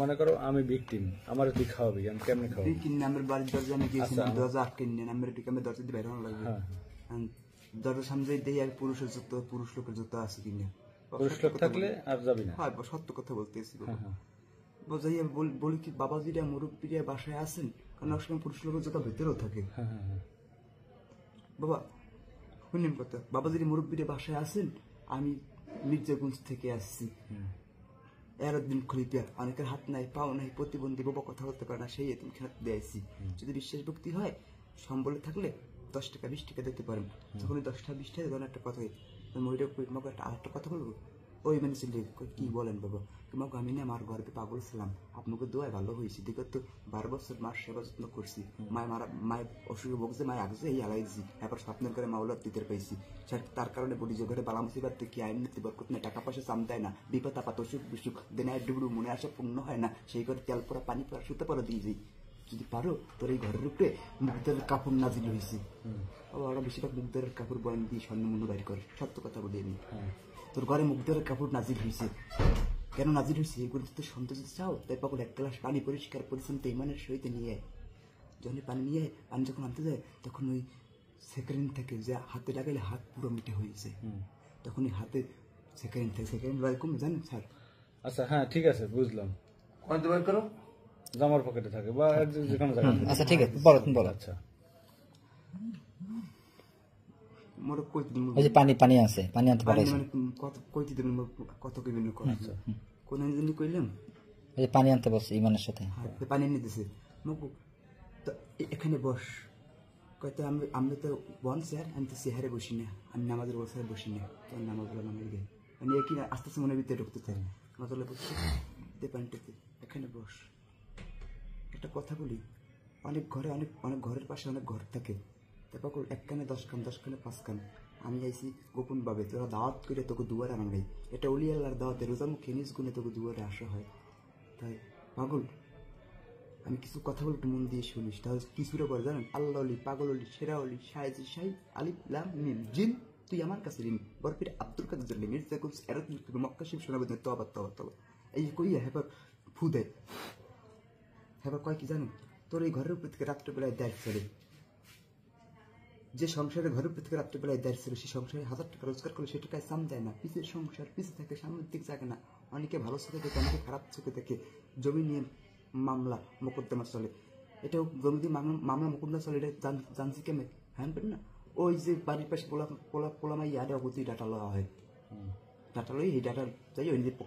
মনে করো আমি ভিকটিম, আমার তুই খাওয়াবি, আমি কেমনে খাওয়াবি? কিনে আমার বাড়ির দরজা আমি গিয়েছিলাম, দরজা আটকে নিলেন, আমার এদিকে আমার দরজা দিয়ে বেরোনো লাগবে। দরজার সামনে দেখি আর পুরুষের জুতো, পুরুষ লোকের জুতো আছে কিনে। পুরুষ লোক থাকলে আর যাবি না? হ্যাঁ, সত্য কথা বলতেছি। বোঝাইয়া বলি কি বাবাজিরা মুরব্বীরা বাসায় আছেন, কারণ অনেক সময় পুরুষ লোকের জুতো ভেতরেও থাকে। বাবা শুনেন কথা, বাবাজিরা মুরব্বীরা বাসায় আছেন, আমি মির্জাগঞ্জ থেকে আসছি। এরদিন খলিপিয়া, অনেকের হাত নাই, পাও নাই, প্রতিবন্ধী, বাবা কথা বলতে পারে না, সেই এতিম খেলাতে দিয়েছি। যদি বিশ্বাস ভক্তি হয়, সম্বলে থাকলে 10 টাকা 20 টাকা দিতে পারেন। যখন 10 টাকা 20 টাকা দেন একটা কথা, মহিলা আরেকটা কথা বলবো, ওই মানে কি বলেন বাবা, তোমাকে আমি না আমার ঘরে পাগল ছিলাম, আপনাকে দোয়ায় ভালো হয়েছি, দেখো তো 12 বছর মার সেবা যত্ন করছি, মায়ের অসুখে ভোগছে, মায় আগছে এই আলাইছি, এবার স্বপ্নের করে মাওলার দিতে পাইছি, তার কারণে বলি যে ঘরে বালা মুসিবাদ কি আইনতি বরকত না, টাকা পয়সা চাম দেয় না, বিপদ আপদ অসুখ বিসুখ দিনায় ডুবড়ু মনে আসা পূর্ণ হয় না, সেই করে তেল পরা পানি পরা সুতে পরা দিয়ে যাই, যদি পারো তোর এই ঘরের উপরে মুখদের কাপড় নাজিল হয়েছি। ওরা বেশিরভাগ মুখদের কাপড় বয়ান দিয়ে স্বর্ণ মূল্য বাইর করে, সত্য কথা বলি আমি। তোর ঘরে মুখদের কাপড় নাজিল হয়েছে, কেন নাজিল হয়েছে এগুলো তো সন্তোষ চাও, তাই পাগল 1 গ্লাস পানি পরিষ্কার পরিচ্ছন্ন ইমানের সহিত নিয়ে, যখন পানি নিয়ে পানি যখন আনতে যায়, তখন ওই সেকেন্ড থেকে যে হাতে লাগাইলে হাত পুরো মিটে হয়েছে, তখন ওই হাতে সেকেন্ড থেকে সেকেন্ড কম জানেন স্যার? আচ্ছা হ্যাঁ ঠিক আছে, বুঝলাম। কত বার করো? জামার পকেটে থাকে বা যেখানে জায়গায়। আচ্ছা ঠিক আছে, বলো তুমি বলো। আচ্ছা ওই যে পানি পানি আছে, পানি আনতে পারে কত কইবেন কোন দিন কইলাম, ওই যে পানি আনতে বলছে ইমানের সাথে, পানি এনে দিছে মকু, তো এখানে বস, কয়তো আমরা তো বন স্যার, আমি তো চেহারে বসি না, আমি নামাজের বসায় বসি না, তো নামাজ বলা নামাজ গে আমি একই আস্তে আস্তে মনের ভিতরে ঢুকতে চাই, মাতলে বসছি পানিটাতে, এখানে বস। একটা কথা বলি, অনেক ঘরে অনেক অনেক ঘরের পাশে অনেক ঘর থাকে, তারপর 1 কানে 10 কান 10 কানে 5 কান, আমি আইসি গোপন ভাবে, তোরা দাওয়াত করে তোকে দুয়ারে আনা নাই, এটা অলি আল্লাহর দাওয়াতে, রোজা মুখে নিজ গুণে তোকে দুয়ারে আসা হয়, তাই পাগল আমি কিছু কথা বলে একটু মন দিয়ে শুনিস, তাহলে কিছুটা করে জানেন, আল্লাহ অলি, পাগল অলি, সেরা অলি, শাহেজি শাহি, আলিফ লাম মিম জিন, তুই আমার কাছে ঋণ, বরফির আব্দুল কাদের মির্জা গুলস এরকম মক্কা শিব শোনাবে তবা তবা তবা, এই কইয়া হেবার ফু দেয়, হেবার কয় কি জানেন, তোর এই ঘরের উপর থেকে রাত্রেবেলায় দেয় ছেড়ে, যে সংসারে ঘরের উপর থেকে রাত্রেবেলায় দেয় ছিল, সেই সংসারে 1000 টাকা রোজগার করলে সে টাকায় সাম দেয় না, পিছের সংসার পিছিয়ে থাকে, সামনের দিক জাগে না, অনেকে ভালো চোখে দেখে, অনেকে খারাপ চোখে দেখে, জমি নিয়ে মামলা মোকদ্দমা চলে, এটাও জমি দিয়ে মামলা মোকদ্দমা চলে, এটা জানছি কেমন হ্যাঁ না, ওই যে বাড়ির পাশে পোলামাই ইয়ারে অবধি ডাটা লওয়া হয়, ডাটা লই এই ডাটা যাই ওই